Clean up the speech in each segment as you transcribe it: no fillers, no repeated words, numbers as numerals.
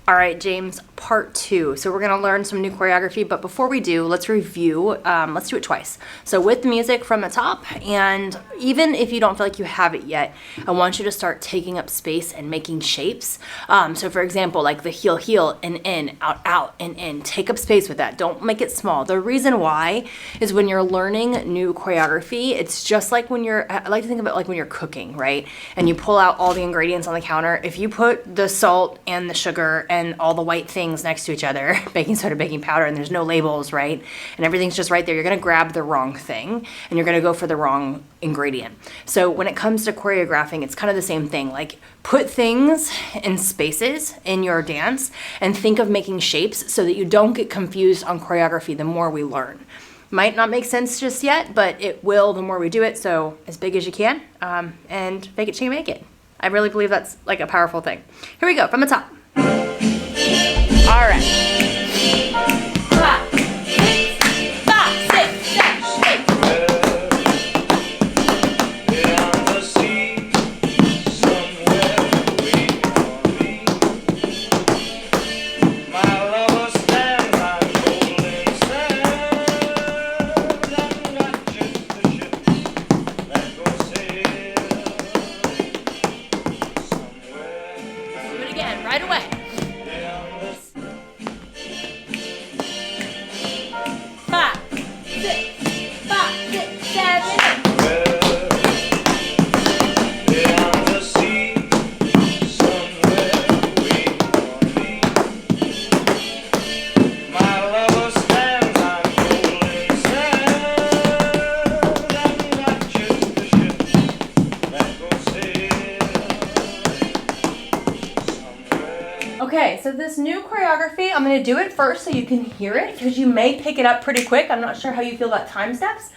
All right, James, part 2. So we're gonna learn some new choreography, but before we do, let's review. Let's do it twice. So with music from the top, and even if you don't feel like you have it yet, I want you to start taking up space and making shapes. So for example, like the heel, heel, and in, out, out, and in. Take up space with that. Don't make it small. The reason why is when you're learning new choreography, it's just like when I like to think of it like when you're cooking, right? And you pull out all the ingredients on the counter. If you put the salt and the sugar and all the white things next to each other, baking soda, baking powder, and there's no labels, right? And everything's just right there. You're gonna grab the wrong thing and you're gonna go for the wrong ingredient. So when it comes to choreographing, it's kind of the same thing. Like put things in spaces in your dance and think of making shapes so that you don't get confused on choreography the more we learn. Might not make sense just yet, but it will the more we do it. So as big as you can, and fake it till you make it. I really believe that's like a powerful thing. Here we go, from the top. All right. 5, 6, 5, 6, 7, 8. Do it again, right away. 5, 6, 5, 6, 7, 8. Okay, so this new choreography, I'm going to do it first so you can hear it because you may pick it up pretty quick. I'm not sure how you feel about time steps.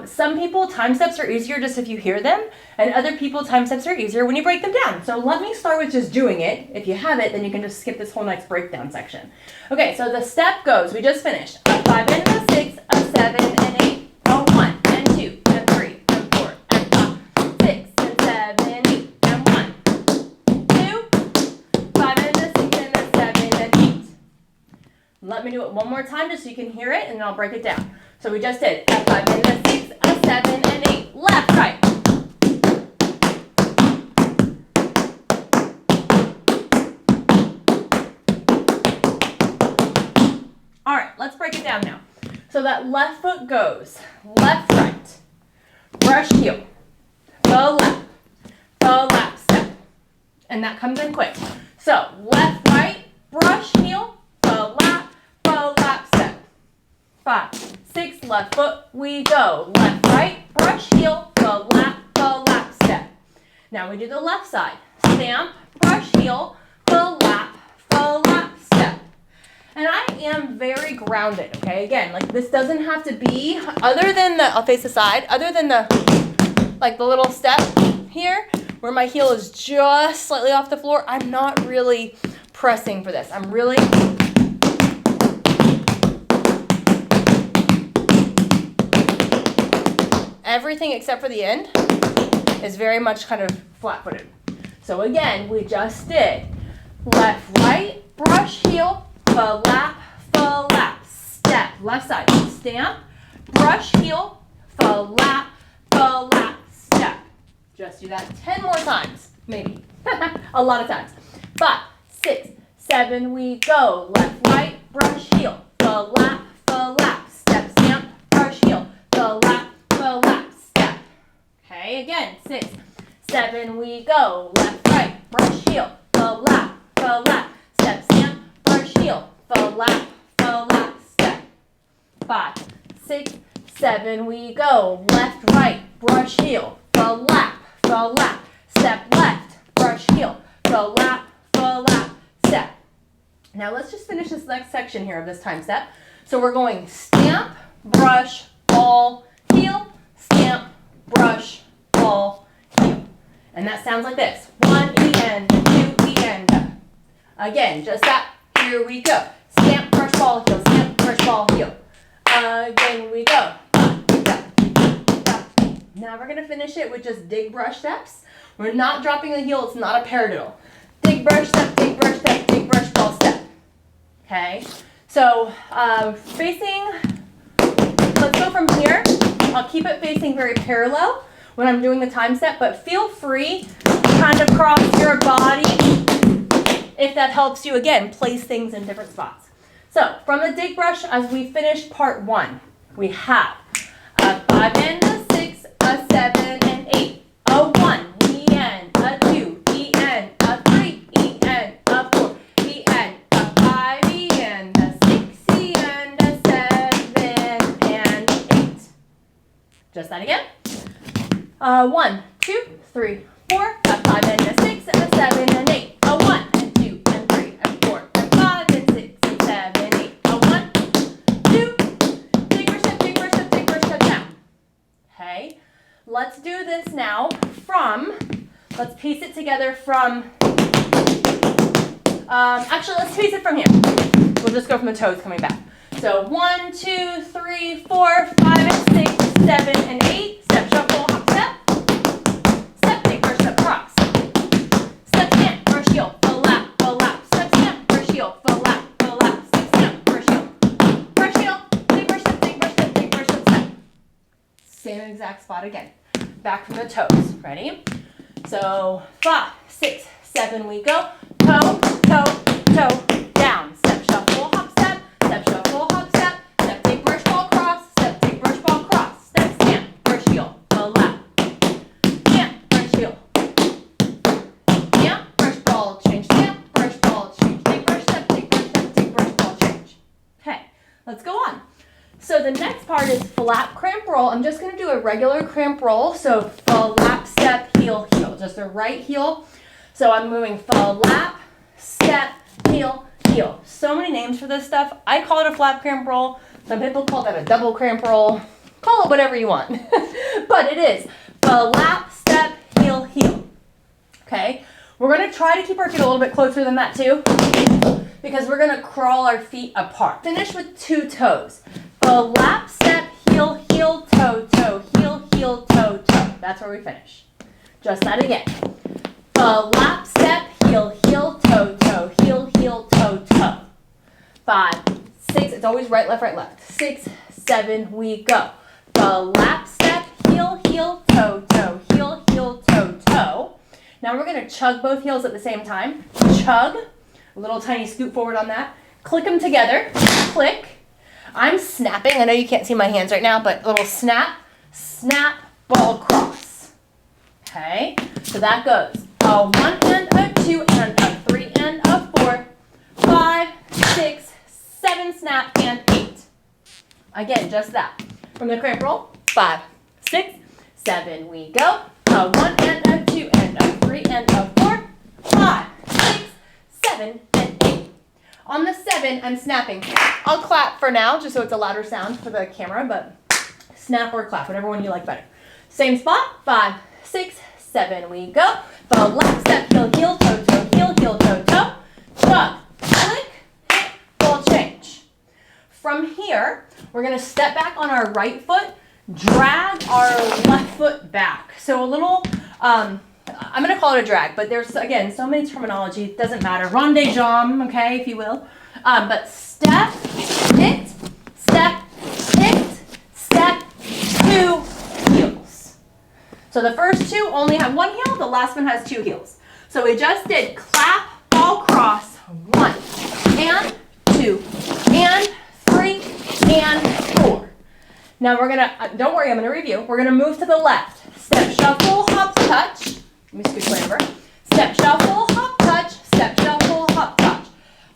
Some people, time steps are easier just if you hear them, and other people, time steps are easier when you break them down. So let me start with just doing it. If you have it, then you can just skip this whole nice breakdown section. Okay, so the step goes, we just finished, a 5 and a 6, a 7 and 8, a 1 and 2 and 3 and 4 and 5, 6 and 7 and 8 and 1, 2, 5 and a 6 and a 7 and 8. Let me do it one more time just so you can hear it, and then I'll break it down. So we just did a 5 and a 6, a 7 and 8, left, right. All right, let's break it down now. So that left foot goes left, right, brush heel, faux lap step. And that comes in quick. So left, right, brush heel, faux lap step. 5, 6, left foot, we go. Left, right, brush heel, faux lap step. Now we do the left side. Stamp, brush heel, faux lap step. And I am very grounded, okay? Again, like this doesn't have to be, other than the, I'll face the side, other than the, like the little step here, where my heel is just slightly off the floor, I'm not really pressing for this. I'm really, everything except for the end is very much kind of flat-footed. So again, we just did left, right, brush heel, faux lap, step, left side, stamp, brush heel, faux lap, step. Just do that 10 more times, maybe, a lot of times. 5, 6, 7, we go, left, right, brush heel, faux lap, step, stamp, brush heel, faux lap, step. Okay, again, 6, 7, we go, left, right, brush heel, faux lap, step, stamp, brush heel, faux lap, step. 5, 6, 7, we go, left, right, brush heel, faux lap, step left, brush heel, faux lap, step. Now let's just finish this next section here of this time step. So we're going stamp, brush, ball, heel, stamp, brush, ball, heel. And that sounds like this. 1 E and 2 E and. Again, just that. Here we go. Stamp, brush, ball, heel, stamp, brush, ball, heel. Again we go. Now we're going to finish it with just dig brush steps. We're not dropping the heel. It's not a paradiddle. Dig brush step, dig brush step, dig brush ball step. So facing, let's go from here. I'll keep it facing very parallel when I'm doing the time step, but feel free to kind of cross your body if that helps you, again, place things in different spots. So from the dig brush, as we finish part 1, we have a 5 and a 6, a 7 and 8, a 1, E and a 2, E and a 3, E and a 4, E and a 5, E and a 6, E and a 7 and 8. Just that again. 1, 2, 3, 4, a 5 and a 6, a 7 and 8, a 1 and 2 and 3 and 4 and 5 and 6 and 7, 8, a 1, 2, take first step, take first step, take first step down. Okay, let's do this now from, let's piece it together from, actually let's piece it from here. We'll just go from the toes coming back. So 1, 2, 3, 4, 5 and 6, 7 and 8, step, shuffle, hop, step. Step, take first step, cross. Step, stamp, first heel, full lap, full lap. Step, stamp, first heel, full lap, full lap. Step, stamp, first heel. First heel, take first step, take first step, take first step, step. Same exact spot again. Back from the toes. Ready? So 5, 6, 7, we go. Toe, toe, toe, down. Step, shuffle, hop, step. Step, shuffle, hop, step. Step, take brush ball, cross. Step, take brush ball, cross. Step, stamp, first heel, full lap. Stamp, first heel. Stamp, brush ball, change. Stamp, brush ball, change. Take brush step, take brush step, take brush ball, change. Okay, let's go on. So the next part is flap cramp roll. I'm just going to do a regular cramp roll. So flap, step, heel, heel. Just the right heel. So I'm moving flap, step, heel, heel. So many names for this stuff. I call it a flap cramp roll. Some people call that a double cramp roll. Call it whatever you want. But it is flap, step, heel, heel. Okay? We're going to try to keep our feet a little bit closer than that too, because we're going to crawl our feet apart. Finish with 2 toes. Flap, step, heel, heel, toe, toe, heel, heel, toe, toe. That's where we finish. Just that again. Flap, step, heel, heel, toe, toe, heel, heel, toe, toe. 5, 6, it's always right, left, 6, 7, we go. Flap, step, heel, heel, toe, toe, heel, heel, toe, toe. Now we're going to chug both heels at the same time. Chug, a little tiny scoot forward on that. Click them together, click. I'm snapping, I know you can't see my hands right now, but a little snap, snap, ball, cross. Okay, so that goes a 1 and a 2 and a 3 and a 4, 5, 6, 7, snap, and 8. Again, just that. From the cramp roll, 5, 6, 7, we go. A 1 and a 2 and a 3 and a 4, 5, 6, 7, and 8. On the 7, I'm snapping. I'll clap for now, just so it's a louder sound for the camera, but snap or clap, whatever one you like better. Same spot, 5, 6, 7, we go. Flap, step, heel, heel, toe, toe, heel, heel, toe, toe. Chug, click, hit, ball, change. From here, we're going to step back on our right foot, drag our left foot back. So a little, I'm going to call it a drag, but there's, again, so many terminology, it doesn't matter. Rond-de-jambe, okay, if you will. But step, hit, step, hit, step, 2 heels. So the first 2 only have 1 heel, the last one has 2 heels. So we just did clap, ball, cross, 1, and 2, and 3, and 4. Now we're gonna, don't worry, I'm gonna review. We're gonna move to the left. Step, shuffle, hop, touch. Let me scoot way over. Step, shuffle, hop, touch. Step, shuffle, hop, touch.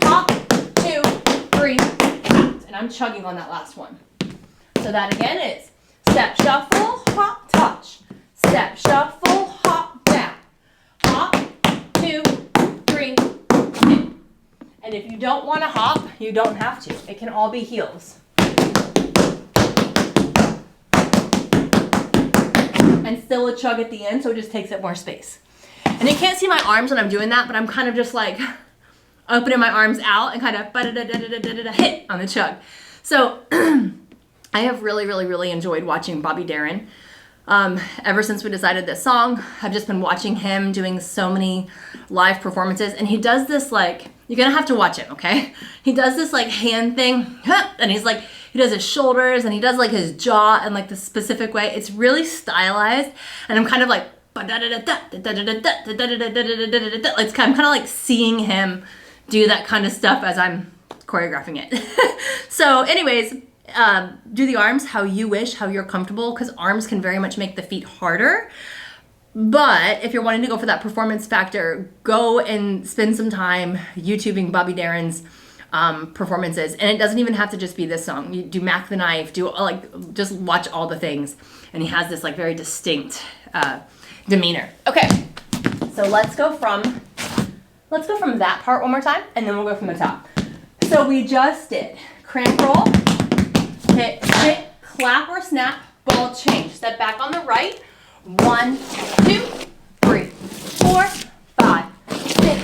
Hop, 2, 3, out. And I'm chugging on that last one. So that again is step, shuffle, hop, touch. Step, shuffle, hop, down. Hop, 2, 3, hit. And if you don't want to hop, you don't have to. It can all be heels. And still a chug at the end, so it just takes up more space. And you can't see my arms when I'm doing that, but I'm kind of just like opening my arms out and kind of hit on the chug. So I have really enjoyed watching Bobby Darin. Ever since we decided this song, I've just been watching him doing so many live performances, and he does this like, You're gonna have to watch him, okay? He does this like hand thing, and he's like, he does his shoulders, and he does like his jaw in like the specific way. It's really stylized, and I'm kind of like, it's kind of like seeing him do that kind of stuff as I'm choreographing it. So anyways, do the arms how you wish, how you're comfortable, because arms can very much make the feet harder. But if you're wanting to go for that performance factor, go and spend some time YouTubing Bobby Darin's performances. And it doesn't even have to just be this song. You do Mac the Knife, do like, just watch all the things. And he has this like very distinct demeanor. Okay, so let's go from that part one more time, and then we'll go from the top. So we just did cramp roll, hit, clap or snap, ball change. Step back on the right. 1, 2, 3, 4, 5, 6,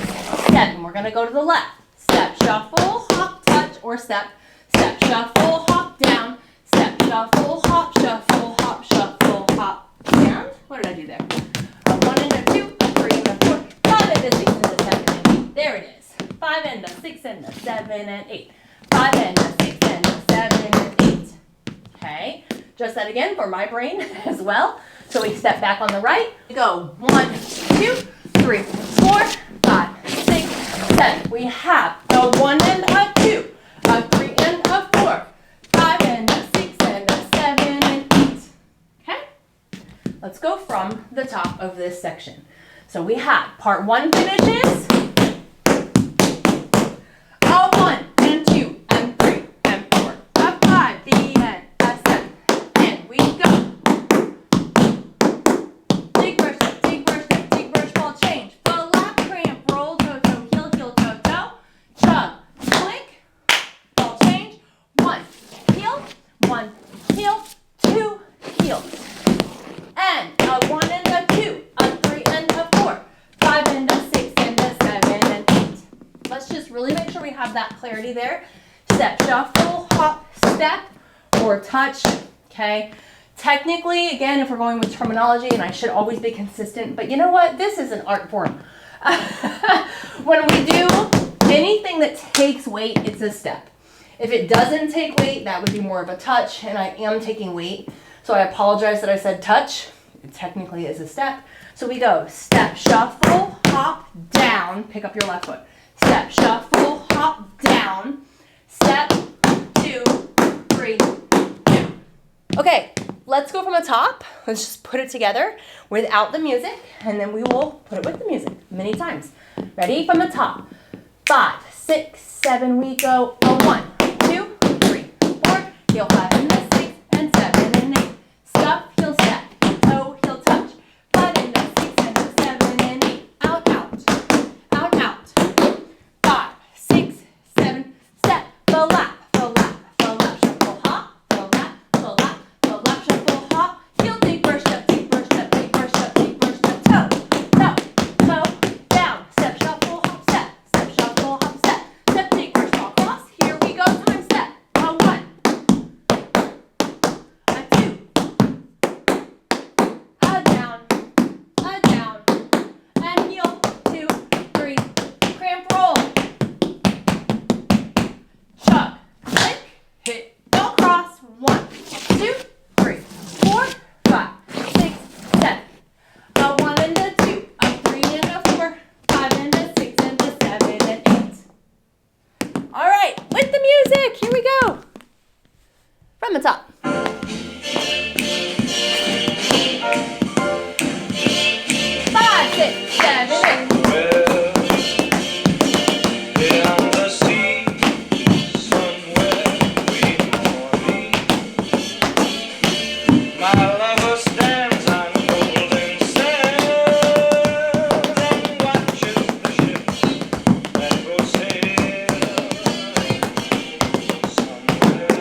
7. We're gonna go to the left. Step, shuffle, hop, touch, or step. Step, shuffle, hop, down. Step, shuffle, hop, shuffle, hop, shuffle, hop, down. What did I do there? A 1 and a 2, a 3 and a 4, 5 and a 6 and a 7 and 8. There it is. 5 and a 6 and a 7 and 8. 5 and a 6 and a 7 and 8. Okay. Just that again for my brain as well. So we step back on the right. Go 1, 2, 3, 4, 5, 6, 7. We have a 1 and a 2, a 3 and a 4, 5 and a 6 and a 7 and 8. Okay? Let's go from the top of this section. So we have part 1 finishes. A 1 and 2 and 3 and 4, a 5, the end, a 7. And we go. That clarity there. Step, shuffle, hop, step, or touch. Okay. Technically, again, if we're going with terminology, and I should always be consistent, but you know what? This is an art form. When we do anything that takes weight, it's a step. If it doesn't take weight, that would be more of a touch, and I am taking weight. So I apologize that I said touch. It technically is a step. So we go step, shuffle, hop, down, pick up your left foot. Step, shuffle, hop, down. Step, 2, 3, 2. Okay, let's go from the top. Let's just put it together without the music, and then we will put it with the music many times. Ready? From the top. 5, 6, 7, we go. A 1, 2, 3, 4. Heel 5 and a 6 and 7 and 8. Scuff, heel step, toe, heel touch. 5 and a 6 and a 7 and 8. Out, out, out, out. 5, 6, 7, step, full lap, shuffle, hop, full lap, shuffle, hop. Heel take first step, take first step, take first step, take first step, toe, toe, toe, down. Step, shuffle, hop, step, shuffle, hop, step. Step, take first, fall cross. Here we go, time step. A 1, a 2, a down, and heel, 2, 3, cramp roll. Chug, click, hit, go cross. 1, 2, 3, 4, 5, 6, 7. A 1 and a 2, a 3 and a 4, 5 and a 6 and a 7 and 8. All right, with the music, here we go. From the top. 5, 6, 7, 8. Beyond the sea, somewhere waiting for me. My lover stands on golden sands and watches the ships that go sailing somewhere.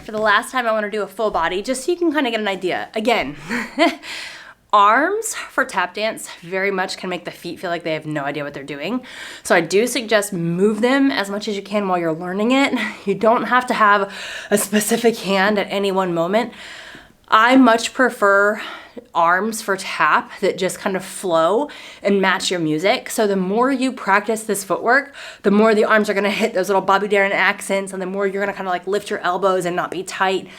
for the last time, I want to do a full body just so you can kind of get an idea. Again, arms for tap dance very much can make the feet feel like they have no idea what they're doing. So I do suggest move them as much as you can while you're learning it. You don't have to have a specific hand at any one moment. I much prefer arms for tap that just kind of flow and match your music. So the more you practice this footwork, the more the arms are gonna hit those little Bobby Darin accents, and the more you're gonna kind of like lift your elbows and not be tight.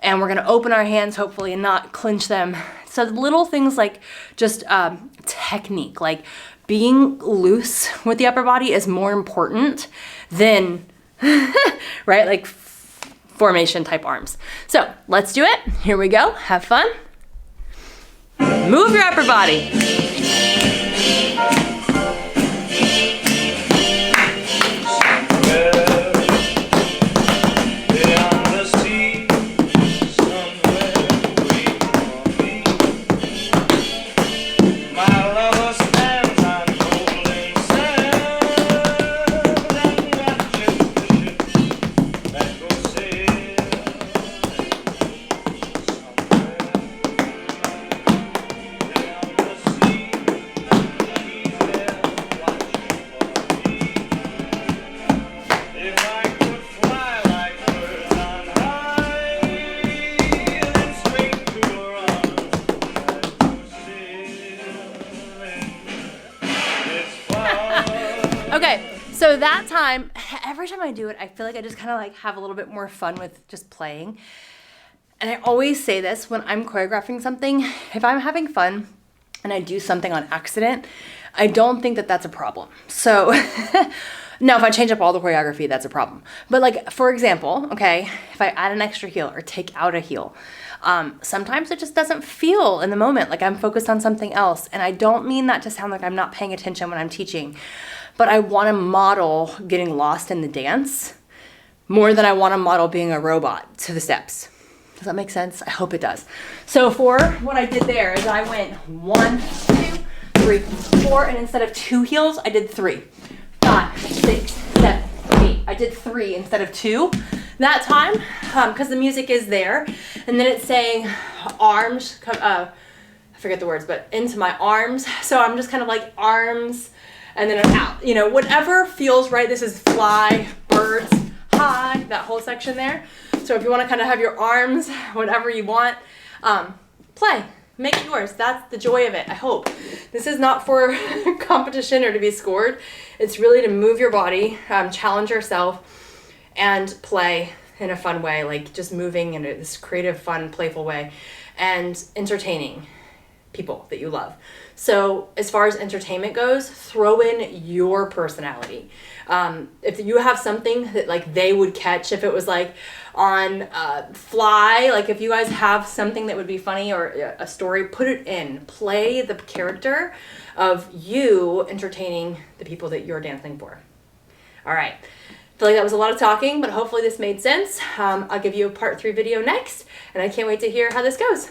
And we're gonna open our hands hopefully and not clench them. So the little things like just technique, like being loose with the upper body is more important than, right? Like formation type arms. So let's do it. Here we go. Have fun. Move your upper body. Okay, so that time, every time I do it, I feel like I just kind of like have a little bit more fun with just playing. And I always say this when I'm choreographing something, if I'm having fun and I do something on accident, I don't think that that's a problem. So now if I change up all the choreography, that's a problem. But like, for example, okay, if I add an extra heel or take out a heel, sometimes it just doesn't feel in the moment like I'm focused on something else. And I don't mean that to sound like I'm not paying attention when I'm teaching, but I want to model getting lost in the dance more than I want to model being a robot to the steps. Does that make sense? I hope it does. So for what I did there is I went 1, 2, 3, 4, and instead of 2 heels, I did 3. 5, 6, 7, 8. I did 3 instead of 2 that time because the music is there. And then it's saying arms, I forget the words, but into my arms. So I'm just kind of like arms and then I'm out. You know, whatever feels right. This is fly, birds, high, that whole section there. So if you want to kind of have your arms, whatever you want, play. Make it yours. That's the joy of it, I hope. This is not for competition or to be scored. It's really to move your body, challenge yourself, and play in a fun way, like just moving in this creative, fun, playful way, and entertaining people that you love. So as far as entertainment goes, throw in your personality. If you have something that like they would catch, if it was like on fly, like if you guys have something that would be funny or a story, put it in. Play the character of you entertaining the people that you're dancing for. All right. I feel like that was a lot of talking, but hopefully this made sense. I'll give you a part 3 video next, and I can't wait to hear how this goes.